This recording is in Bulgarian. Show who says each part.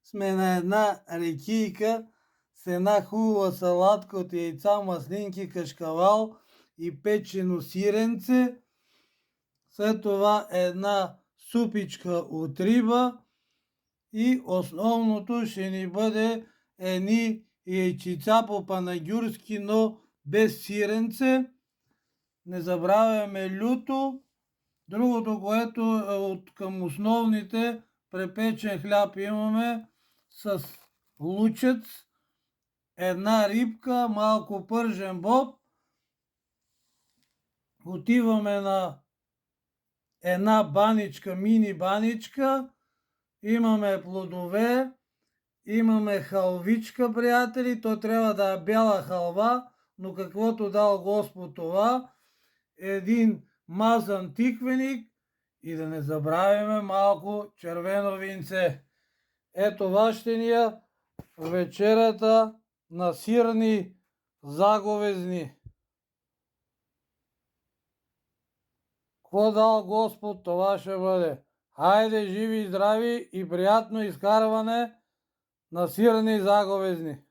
Speaker 1: сме на една рекийка с една хубава салатка от яйца, маслинки, кашкавал и печено сиренце. След това една супичка от риба и основното ще ни бъде едни яйчица по панагюрски, но без сиренце. Не забравяме люто. Другото, което е от към основните, препечен хляб имаме с лучец, една рибка, малко пържен боб. Отиваме на една баничка, мини баничка. Имаме плодове, имаме халвичка, приятели. То трябва да е бяла халва, но каквото дал Господ това. Един мазан тиквеник и да не забравяме малко червено винце. Ето това ще ни е вечерята на сирни заговезни. Какво дал Господ, това ще бъде. Хайде, живи и здрави и приятно изкарване на сирни заговезни.